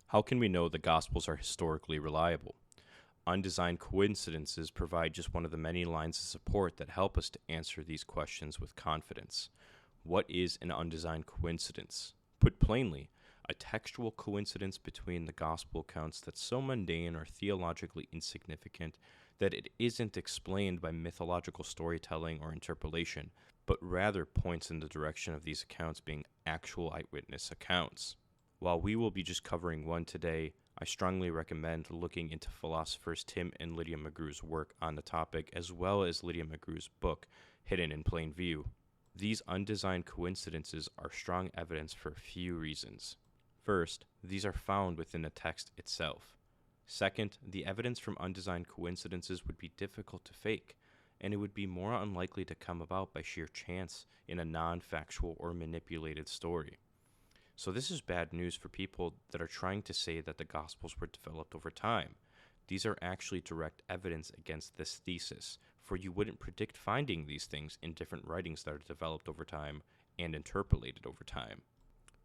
How can we know the Gospels are historically reliable? Undesigned coincidences provide just one of the many lines of support that help us to answer these questions with confidence. What is an undesigned coincidence? Put plainly, a textual coincidence between the Gospel accounts that's so mundane or theologically insignificant that it isn't explained by mythological storytelling or interpolation, but rather points in the direction of these accounts being actual eyewitness accounts. While we will be just covering one today, I strongly recommend looking into philosophers Tim and Lydia McGrew's work on the topic, as well as Lydia McGrew's book, Hidden in Plain View. These undesigned coincidences are strong evidence for a few reasons. First, these are found within the text itself. Second, the evidence from undesigned coincidences would be difficult to fake, and it would be more unlikely to come about by sheer chance in a non-factual or manipulated story. So this is bad news for people that are trying to say that the Gospels were developed over time. These are actually direct evidence against this thesis, for you wouldn't predict finding these things in different writings that are developed over time and interpolated over time.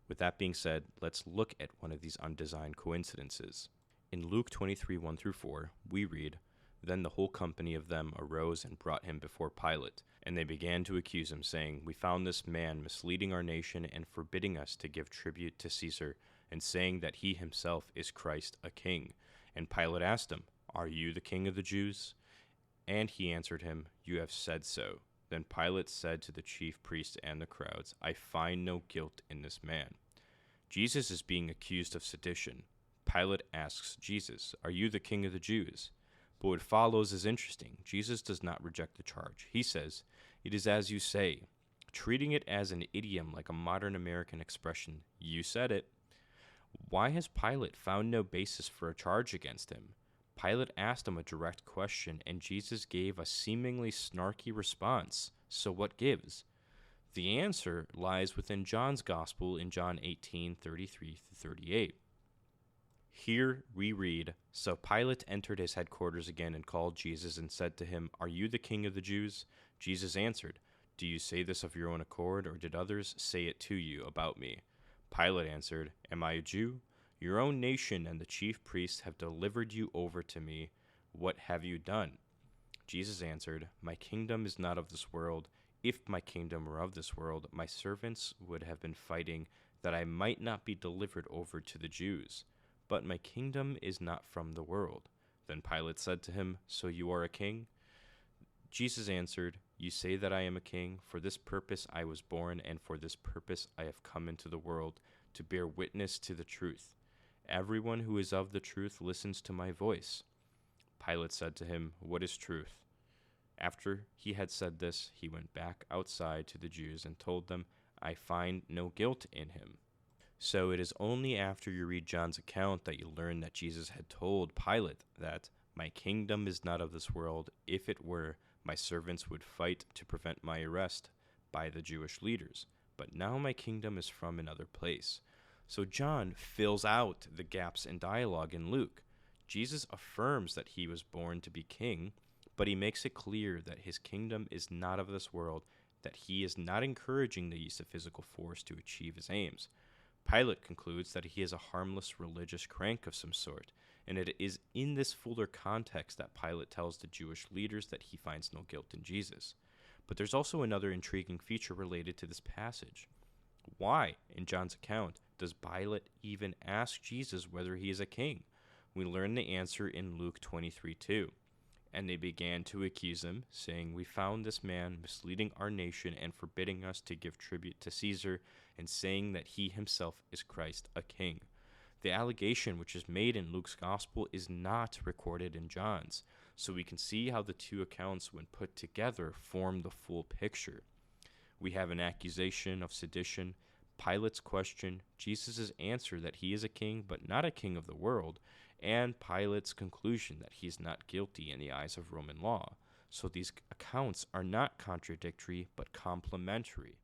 With that being said, let's look at one of these undesigned coincidences. In Luke 23, 1-4, we read, "Then the whole company of them arose and brought him before Pilate, and they began to accuse him, saying, 'We found this man misleading our nation and forbidding us to give tribute to Caesar, and saying that he himself is Christ, a king.' And Pilate asked him, 'Are you the king of the Jews?' And he answered him, 'You have said so.' Then Pilate said to the chief priests and the crowds, 'I find no guilt in this man.'" Jesus is being accused of sedition. Pilate asks Jesus, "Are you the king of the Jews?" But what follows is interesting. Jesus does not reject the charge. He says, "It is as you say," treating it as an idiom like a modern American expression, "You said it." Why has Pilate found no basis for a charge against him? Pilate asked him a direct question, and Jesus gave a seemingly snarky response. So what gives? The answer lies within John's Gospel in John 18:33-38. Here we read, "So Pilate entered his headquarters again and called Jesus and said to him, 'Are you the king of the Jews?' Jesus answered, 'Do you say this of your own accord, or did others say it to you about me?' Pilate answered, 'Am I a Jew? Your own nation and the chief priests have delivered you over to me. What have you done?' Jesus answered, 'My kingdom is not of this world. If my kingdom were of this world, my servants would have been fighting that I might not be delivered over to the Jews. But my kingdom is not from the world.' Then Pilate said to him, 'So you are a king?' Jesus answered, 'You say that I am a king. For this purpose I was born, and for this purpose I have come into the world, to bear witness to the truth. Everyone who is of the truth listens to my voice.' Pilate said to him, 'What is truth?' After he had said this, he went back outside to the Jews and told them, 'I find no guilt in him.'" So it is only after you read John's account that you learn that Jesus had told Pilate that, "My kingdom is not of this world. If it were, my servants would fight to prevent my arrest by the Jewish leaders. But now my kingdom is from another place." So John fills out the gaps in dialogue in Luke. Jesus affirms that he was born to be king, but he makes it clear that his kingdom is not of this world, that he is not encouraging the use of physical force to achieve his aims. Pilate concludes that he is a harmless religious crank of some sort, and it is in this fuller context that Pilate tells the Jewish leaders that he finds no guilt in Jesus. But there's also another intriguing feature related to this passage. Why, in John's account, does Pilate even ask Jesus whether he is a king? We learn the answer in Luke 23:2. "And they began to accuse him, saying, 'We found this man misleading our nation and forbidding us to give tribute to Caesar, and saying that he himself is Christ, a king.'" The allegation which is made in Luke's gospel is not recorded in John's, so we can see how the two accounts, when put together, form the full picture. We have an accusation of sedition, Pilate's question, Jesus' answer that he is a king but not a king of the world, and Pilate's conclusion that he is not guilty in the eyes of Roman law. So these accounts are not contradictory but complementary.